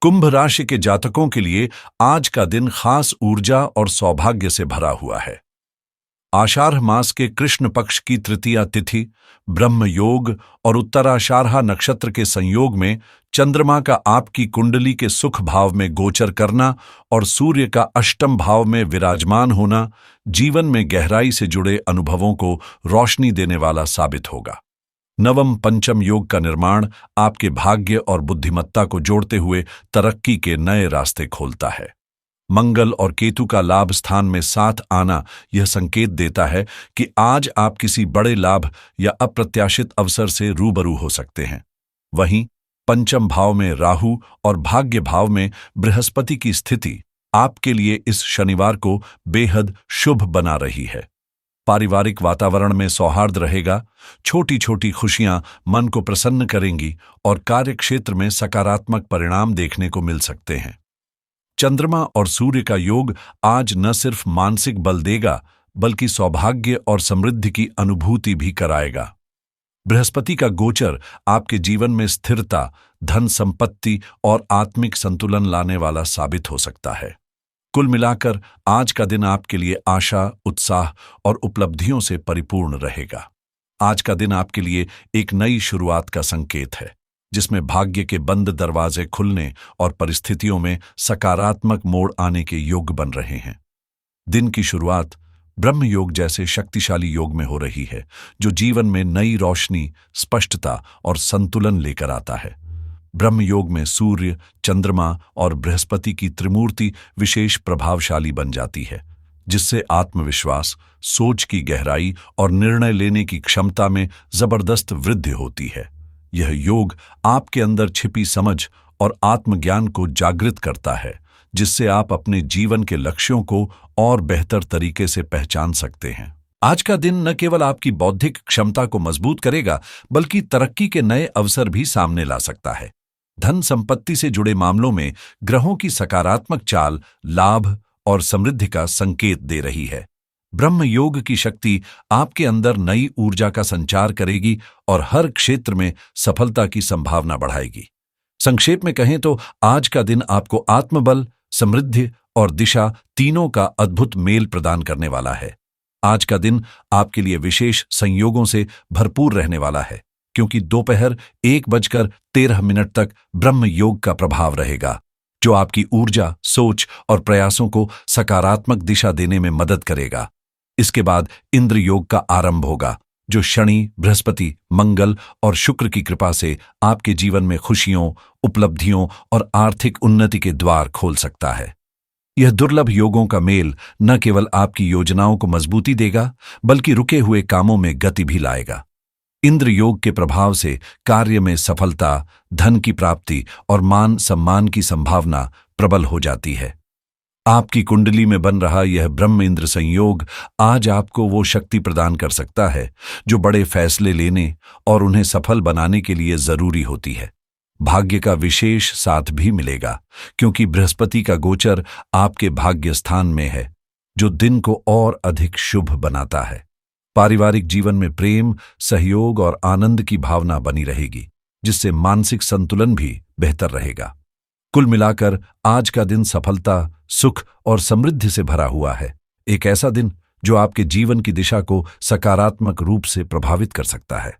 कुंभ राशि के जातकों के लिए आज का दिन खास ऊर्जा और सौभाग्य से भरा हुआ है। आषाढ़ मास के कृष्ण पक्ष की तृतीया तिथि, ब्रह्म योग और उत्तराषाढ़ा नक्षत्र के संयोग में चंद्रमा का आपकी कुंडली के सुख भाव में गोचर करना और सूर्य का अष्टम भाव में विराजमान होना जीवन में गहराई से जुड़े अनुभवों को रोशनी देने वाला साबित होगा। नवम पंचम योग का निर्माण आपके भाग्य और बुद्धिमत्ता को जोड़ते हुए तरक्की के नए रास्ते खोलता है। मंगल और केतु का लाभ स्थान में साथ आना यह संकेत देता है कि आज आप किसी बड़े लाभ या अप्रत्याशित अवसर से रूबरू हो सकते हैं। वहीं पंचम भाव में राहु और भाग्य भाव में बृहस्पति की स्थिति आपके लिए इस शनिवार को बेहद शुभ बना रही है। पारिवारिक वातावरण में सौहार्द रहेगा, छोटी छोटी खुशियां मन को प्रसन्न करेंगी और कार्यक्षेत्र में सकारात्मक परिणाम देखने को मिल सकते हैं। चंद्रमा और सूर्य का योग आज न सिर्फ मानसिक बल देगा बल्कि सौभाग्य और समृद्धि की अनुभूति भी कराएगा। बृहस्पति का गोचर आपके जीवन में स्थिरता, धन संपत्ति और आत्मिक संतुलन लाने वाला साबित हो सकता है। कुल मिलाकर आज का दिन आपके लिए आशा, उत्साह और उपलब्धियों से परिपूर्ण रहेगा। आज का दिन आपके लिए एक नई शुरुआत का संकेत है, जिसमें भाग्य के बंद दरवाजे खुलने और परिस्थितियों में सकारात्मक मोड़ आने के योग बन रहे हैं। दिन की शुरुआत ब्रह्म योग जैसे शक्तिशाली योग में हो रही है, जो जीवन में नई रोशनी, स्पष्टता और संतुलन लेकर आता है। ब्रह्म योग में सूर्य, चंद्रमा और बृहस्पति की त्रिमूर्ति विशेष प्रभावशाली बन जाती है, जिससे आत्मविश्वास, सोच की गहराई और निर्णय लेने की क्षमता में जबरदस्त वृद्धि होती है। यह योग आपके अंदर छिपी समझ और आत्मज्ञान को जागृत करता है, जिससे आप अपने जीवन के लक्ष्यों को और बेहतर तरीके से पहचान सकते हैं। आज का दिन न केवल आपकी बौद्धिक क्षमता को मजबूत करेगा बल्कि तरक्की के नए अवसर भी सामने ला सकता है। धन संपत्ति से जुड़े मामलों में ग्रहों की सकारात्मक चाल लाभ और समृद्धि का संकेत दे रही है। ब्रह्म योग की शक्ति आपके अंदर नई ऊर्जा का संचार करेगी और हर क्षेत्र में सफलता की संभावना बढ़ाएगी। संक्षेप में कहें तो आज का दिन आपको आत्मबल, समृद्धि और दिशा तीनों का अद्भुत मेल प्रदान करने वाला है। आज का दिन आपके लिए विशेष संयोगों से भरपूर रहने वाला है, क्योंकि दोपहर 1:13 तक ब्रह्म योग का प्रभाव रहेगा, जो आपकी ऊर्जा, सोच और प्रयासों को सकारात्मक दिशा देने में मदद करेगा। इसके बाद इंद्र योग का आरंभ होगा, जो शनि, बृहस्पति, मंगल और शुक्र की कृपा से आपके जीवन में खुशियों, उपलब्धियों और आर्थिक उन्नति के द्वार खोल सकता है। यह दुर्लभ योगों का मेल न केवल आपकी योजनाओं को मजबूती देगा बल्कि रुके हुए कामों में गति भी लाएगा। इंद्र योग के प्रभाव से कार्य में सफलता, धन की प्राप्ति और मान सम्मान की संभावना प्रबल हो जाती है। आपकी कुंडली में बन रहा यह ब्रह्म इंद्र संयोग आज आपको वो शक्ति प्रदान कर सकता है जो बड़े फैसले लेने और उन्हें सफल बनाने के लिए जरूरी होती है। भाग्य का विशेष साथ भी मिलेगा, क्योंकि बृहस्पति का गोचर आपके भाग्य स्थान में है, जो दिन को और अधिक शुभ बनाता है। पारिवारिक जीवन में प्रेम, सहयोग और आनंद की भावना बनी रहेगी, जिससे मानसिक संतुलन भी बेहतर रहेगा। कुल मिलाकर आज का दिन सफलता, सुख और समृद्धि से भरा हुआ है। एक ऐसा दिन जो आपके जीवन की दिशा को सकारात्मक रूप से प्रभावित कर सकता है।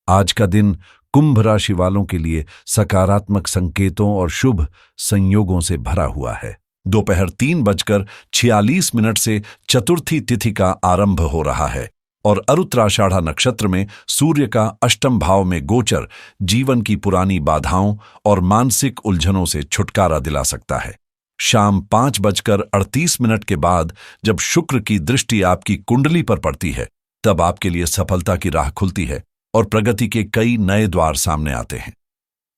आज का दिन कुंभ राशि वालों के लिए सकारात्मक संकेतों और शुभ संयोगों से भरा हुआ है। दोपहर 3:46 से चतुर्थी तिथि का आरंभ हो रहा है और उत्तराषाढ़ा नक्षत्र में सूर्य का अष्टम भाव में गोचर जीवन की पुरानी बाधाओं और मानसिक उलझनों से छुटकारा दिला सकता है। शाम 5:38 के बाद जब शुक्र की दृष्टि आपकी कुंडली पर पड़ती है, तब आपके लिए सफलता की राह खुलती है और प्रगति के कई नए द्वार सामने आते हैं।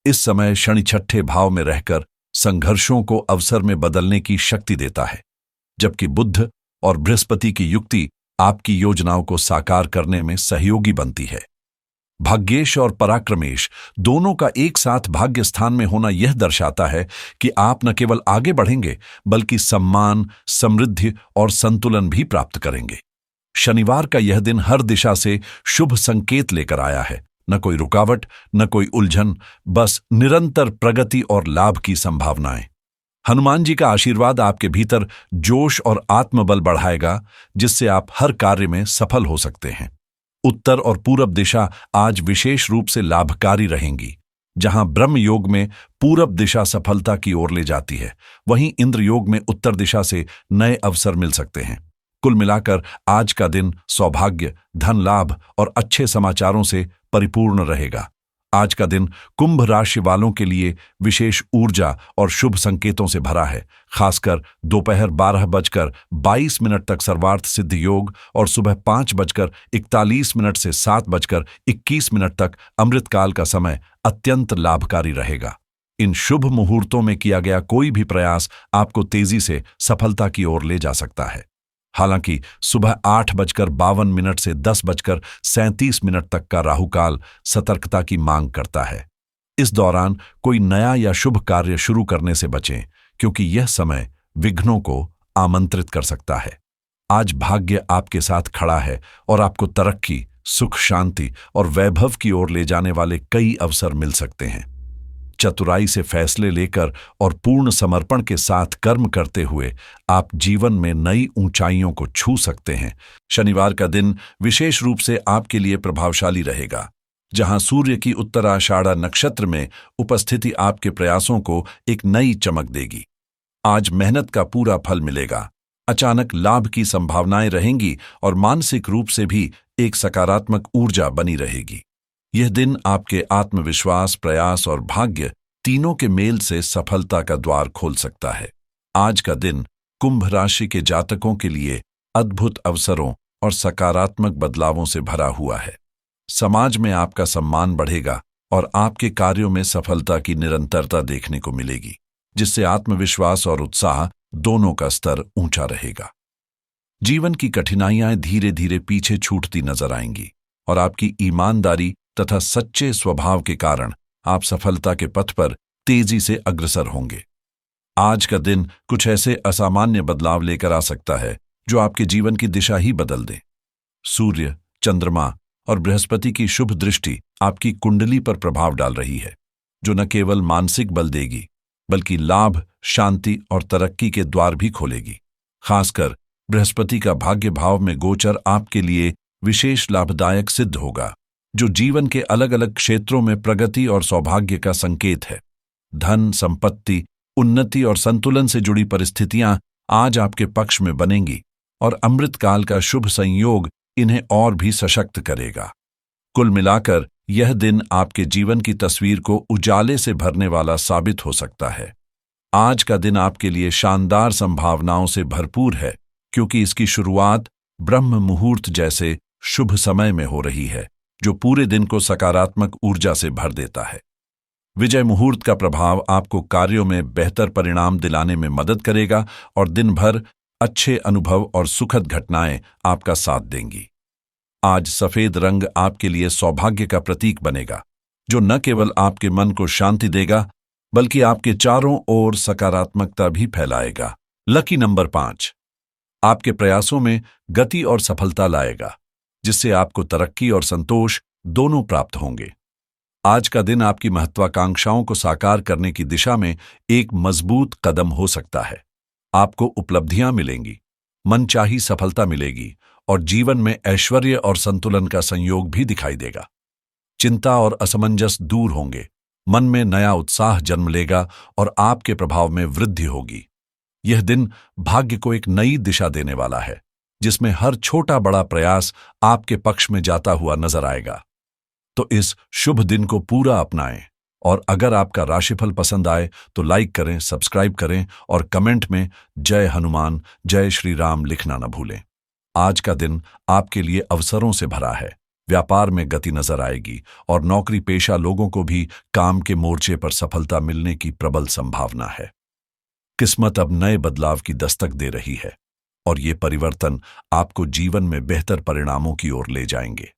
इस समय शनि छठे भाव में रहकर संघर्षों को अवसर में बदलने की शक्ति देता है, जबकि बुध और बृहस्पति की युक्ति आपकी योजनाओं को साकार करने में सहयोगी बनती है। भाग्येश और पराक्रमेश दोनों का एक साथ भाग्य स्थान में होना यह दर्शाता है कि आप न केवल आगे बढ़ेंगे बल्कि सम्मान, समृद्धि और संतुलन भी प्राप्त करेंगे। शनिवार का यह दिन हर दिशा से शुभ संकेत लेकर आया है, न कोई रुकावट, न कोई उलझन, बस निरंतर प्रगति और लाभ की संभावनाएं। हनुमान जी का आशीर्वाद आपके भीतर जोश और आत्मबल बढ़ाएगा, जिससे आप हर कार्य में सफल हो सकते हैं। उत्तर और पूरब दिशा आज विशेष रूप से लाभकारी रहेंगी। जहां ब्रह्म योग में पूरब दिशा सफलता की ओर ले जाती है, वहीं इंद्र योग में उत्तर दिशा से नए अवसर मिल सकते हैं। कुल मिलाकर आज का दिन सौभाग्य, धन लाभ और अच्छे समाचारों से परिपूर्ण रहेगा। आज का दिन कुंभ राशि वालों के लिए विशेष ऊर्जा और शुभ संकेतों से भरा है। खासकर दोपहर 12:22 तक सर्वार्थ सिद्ध योग और सुबह 5:41 से 7:21 तक अमृतकाल का समय अत्यंत लाभकारी रहेगा। इन शुभ मुहूर्तों में किया गया कोई भी प्रयास आपको तेजी से सफलता की ओर ले जा सकता है। हालांकि सुबह 8:52 से 10:37 तक का राहुकाल सतर्कता की मांग करता है। इस दौरान कोई नया या शुभ कार्य शुरू करने से बचें, क्योंकि यह समय विघ्नों को आमंत्रित कर सकता है। आज भाग्य आपके साथ खड़ा है और आपको तरक्की, सुख, शांति और वैभव की ओर ले जाने वाले कई अवसर मिल सकते हैं। चतुराई से फैसले लेकर और पूर्ण समर्पण के साथ कर्म करते हुए आप जीवन में नई ऊंचाइयों को छू सकते हैं। शनिवार का दिन विशेष रूप से आपके लिए प्रभावशाली रहेगा, जहां सूर्य की उत्तराषाढ़ा नक्षत्र में उपस्थिति आपके प्रयासों को एक नई चमक देगी। आज मेहनत का पूरा फल मिलेगा, अचानक लाभ की संभावनाएं रहेंगी और मानसिक रूप से भी एक सकारात्मक ऊर्जा बनी रहेगी। यह दिन आपके आत्मविश्वास, प्रयास और भाग्य तीनों के मेल से सफलता का द्वार खोल सकता है। आज का दिन कुंभ राशि के जातकों के लिए अद्भुत अवसरों और सकारात्मक बदलावों से भरा हुआ है। समाज में आपका सम्मान बढ़ेगा और आपके कार्यों में सफलता की निरंतरता देखने को मिलेगी, जिससे आत्मविश्वास और उत्साह दोनों का स्तर ऊंचा रहेगा। जीवन की कठिनाइयां धीरे धीरे पीछे छूटती नजर आएंगी और आपकी ईमानदारी तथा सच्चे स्वभाव के कारण आप सफलता के पथ पर तेजी से अग्रसर होंगे। आज का दिन कुछ ऐसे असामान्य बदलाव लेकर आ सकता है जो आपके जीवन की दिशा ही बदल दें। सूर्य, चंद्रमा और बृहस्पति की शुभ दृष्टि आपकी कुंडली पर प्रभाव डाल रही है, जो न केवल मानसिक बल देगी बल्कि लाभ, शांति और तरक्की के द्वार भी खोलेगी। खासकर बृहस्पति का भाग्य भाव में गोचर आपके लिए विशेष लाभदायक सिद्ध होगा, जो जीवन के अलग अलग क्षेत्रों में प्रगति और सौभाग्य का संकेत है। धन, संपत्ति, उन्नति और संतुलन से जुड़ी परिस्थितियां आज आपके पक्ष में बनेंगी और अमृतकाल का शुभ संयोग इन्हें और भी सशक्त करेगा। कुल मिलाकर यह दिन आपके जीवन की तस्वीर को उजाले से भरने वाला साबित हो सकता है। आज का दिन आपके लिए शानदार संभावनाओं से भरपूर है, क्योंकि इसकी शुरुआत ब्रह्म मुहूर्त जैसे शुभ समय में हो रही है, जो पूरे दिन को सकारात्मक ऊर्जा से भर देता है। विजय मुहूर्त का प्रभाव आपको कार्यों में बेहतर परिणाम दिलाने में मदद करेगा और दिन भर अच्छे अनुभव और सुखद घटनाएं आपका साथ देंगी। आज सफेद रंग आपके लिए सौभाग्य का प्रतीक बनेगा, जो न केवल आपके मन को शांति देगा बल्कि आपके चारों ओर सकारात्मकता भी फैलाएगा। लकी नंबर 5 आपके प्रयासों में गति और सफलता लाएगा, जिससे आपको तरक्की और संतोष दोनों प्राप्त होंगे। आज का दिन आपकी महत्वाकांक्षाओं को साकार करने की दिशा में एक मजबूत कदम हो सकता है। आपको उपलब्धियां मिलेंगी, मनचाही सफलता मिलेगी और जीवन में ऐश्वर्य और संतुलन का संयोग भी दिखाई देगा। चिंता और असमंजस दूर होंगे, मन में नया उत्साह जन्म लेगा और आपके प्रभाव में वृद्धि होगी। यह दिन भाग्य को एक नई दिशा देने वाला है, जिसमें हर छोटा बड़ा प्रयास आपके पक्ष में जाता हुआ नजर आएगा। तो इस शुभ दिन को पूरा अपनाएं और अगर आपका राशिफल पसंद आए तो लाइक करें, सब्सक्राइब करें और कमेंट में जय हनुमान, जय श्री राम लिखना न भूलें। आज का दिन आपके लिए अवसरों से भरा है। व्यापार में गति नजर आएगी और नौकरी पेशा लोगों को भी काम के मोर्चे पर सफलता मिलने की प्रबल संभावना है। किस्मत अब नए बदलाव की दस्तक दे रही है और ये परिवर्तन आपको जीवन में बेहतर परिणामों की ओर ले जाएंगे।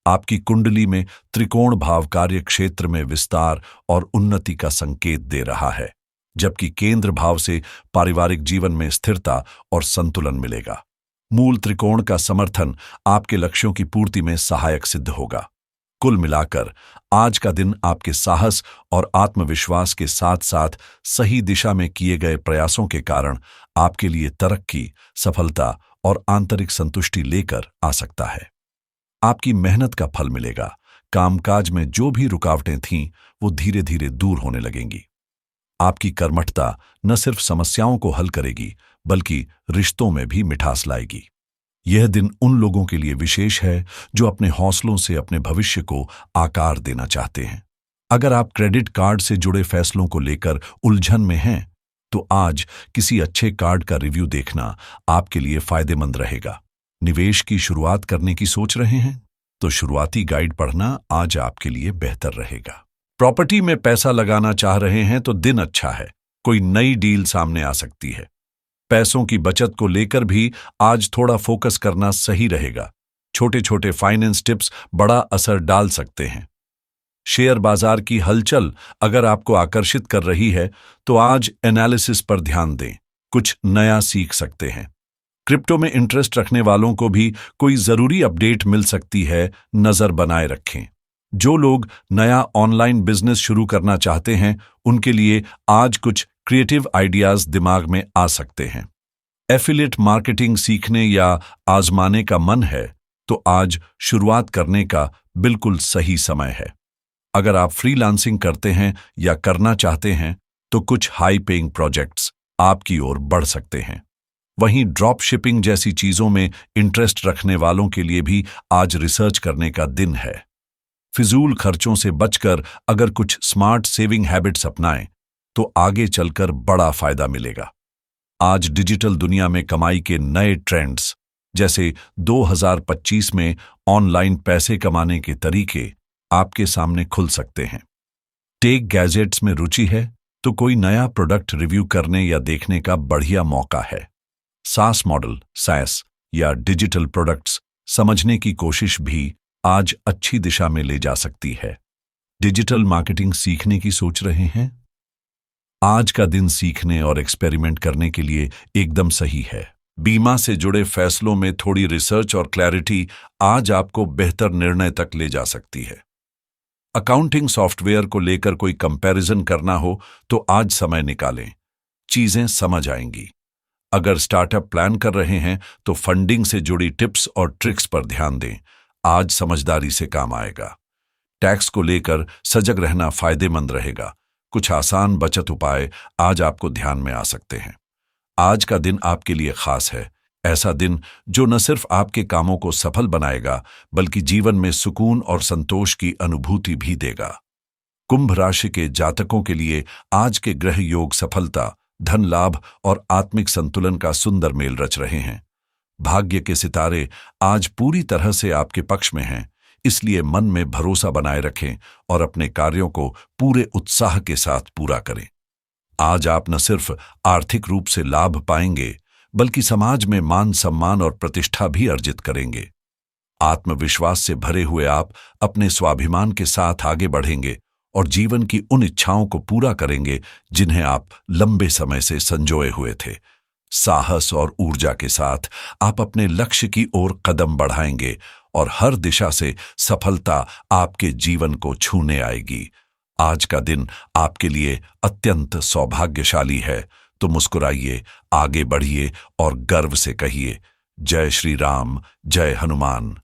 आपकी कुंडली में त्रिकोण भाव कार्य क्षेत्र में विस्तार और उन्नति का संकेत दे रहा है, जबकि केंद्र भाव से पारिवारिक जीवन में स्थिरता और संतुलन मिलेगा। मूल त्रिकोण का समर्थन आपके लक्ष्यों की पूर्ति में सहायक सिद्ध होगा। कुल मिलाकर आज का दिन आपके साहस और आत्मविश्वास के साथ साथ सही दिशा में किए गए प्रयासों के कारण आपके लिए तरक्की, सफलता और आंतरिक संतुष्टि लेकर आ सकता है। आपकी मेहनत का फल मिलेगा। कामकाज में जो भी रुकावटें थीं, वो धीरे धीरे दूर होने लगेंगी। आपकी कर्मठता न सिर्फ समस्याओं को हल करेगी, बल्कि रिश्तों में भी मिठास लाएगी। यह दिन उन लोगों के लिए विशेष है जो अपने हौसलों से अपने भविष्य को आकार देना चाहते हैं। अगर आप क्रेडिट कार्ड से जुड़े फैसलों को लेकर उलझन में हैं, तो आज किसी अच्छे कार्ड का रिव्यू देखना आपके लिए फायदेमंद रहेगा। निवेश की शुरुआत करने की सोच रहे हैं, तो शुरुआती गाइड पढ़ना आज आपके लिए बेहतर रहेगा। प्रॉपर्टी में पैसा लगाना चाह रहे हैं तो दिन अच्छा है। कोई नई डील सामने आ सकती है। पैसों की बचत को लेकर भी आज थोड़ा फोकस करना सही रहेगा। छोटे छोटे फाइनेंस टिप्स बड़ा असर डाल सकते हैं। शेयर बाजार की हलचल अगर आपको आकर्षित कर रही है, तो आज एनालिसिस पर ध्यान दें। कुछ नया सीख सकते हैं। क्रिप्टो में इंटरेस्ट रखने वालों को भी कोई जरूरी अपडेट मिल सकती है, नजर बनाए रखें। जो लोग नया ऑनलाइन बिजनेस शुरू करना चाहते हैं, उनके लिए आज कुछ क्रिएटिव आइडियाज दिमाग में आ सकते हैं। एफिलिएट मार्केटिंग सीखने या आजमाने का मन है, तो आज शुरुआत करने का बिल्कुल सही समय है। अगर आप फ्रीलांसिंग करते हैं या करना चाहते हैं, तो कुछ हाई पेइंग प्रोजेक्ट्स आपकी ओर बढ़ सकते हैं। वहीं ड्रॉप शिपिंग जैसी चीजों में इंटरेस्ट रखने वालों के लिए भी आज रिसर्च करने का दिन है। फिजूल खर्चों से बचकर अगर कुछ स्मार्ट सेविंग हैबिट्स अपनाएं, तो आगे चलकर बड़ा फायदा मिलेगा। आज डिजिटल दुनिया में कमाई के नए ट्रेंड्स, जैसे 2025 में ऑनलाइन पैसे कमाने के तरीके आपके सामने खुल सकते हैं। टेक गैजेट्स में रुचि है, तो कोई नया प्रोडक्ट रिव्यू करने या देखने का बढ़िया मौका है। सास मॉडल, सैस या डिजिटल प्रोडक्ट्स समझने की कोशिश भी आज अच्छी दिशा में ले जा सकती है। डिजिटल मार्केटिंग सीखने की सोच रहे हैं? आज का दिन सीखने और एक्सपेरिमेंट करने के लिए एकदम सही है। बीमा से जुड़े फैसलों में थोड़ी रिसर्च और क्लैरिटी आज आपको बेहतर निर्णय तक ले जा सकती है। अकाउंटिंग सॉफ्टवेयर को लेकर कोई कंपैरिजन करना हो, तो आज समय निकालें। चीजें समझ आएंगी। अगर स्टार्टअप प्लान कर रहे हैं, तो फंडिंग से जुड़ी टिप्स और ट्रिक्स पर ध्यान दें। आज समझदारी से काम आएगा। टैक्स को लेकर सजग रहना फायदेमंद रहेगा। कुछ आसान बचत उपाय आज आपको ध्यान में आ सकते हैं। आज का दिन आपके लिए खास है। ऐसा दिन जो न सिर्फ आपके कामों को सफल बनाएगा, बल्कि जीवन में सुकून और संतोष की अनुभूति भी देगा। कुंभ राशि के जातकों के लिए आज के ग्रह योग सफलता, धन लाभ और आत्मिक संतुलन का सुंदर मेल रच रहे हैं। भाग्य के सितारे आज पूरी तरह से आपके पक्ष में हैं, इसलिए मन में भरोसा बनाए रखें और अपने कार्यों को पूरे उत्साह के साथ पूरा करें। आज आप न सिर्फ आर्थिक रूप से लाभ पाएंगे, बल्कि समाज में मान सम्मान और प्रतिष्ठा भी अर्जित करेंगे। आत्मविश्वास से भरे हुए आप अपने स्वाभिमान के साथ आगे बढ़ेंगे और जीवन की उन इच्छाओं को पूरा करेंगे जिन्हें आप लंबे समय से संजोए हुए थे। साहस और ऊर्जा के साथ आप अपने लक्ष्य की ओर कदम बढ़ाएंगे और हर दिशा से सफलता आपके जीवन को छूने आएगी। आज का दिन आपके लिए अत्यंत सौभाग्यशाली है, तो मुस्कुराइए, आगे बढ़िए और गर्व से कहिए, जय श्री राम, जय हनुमान।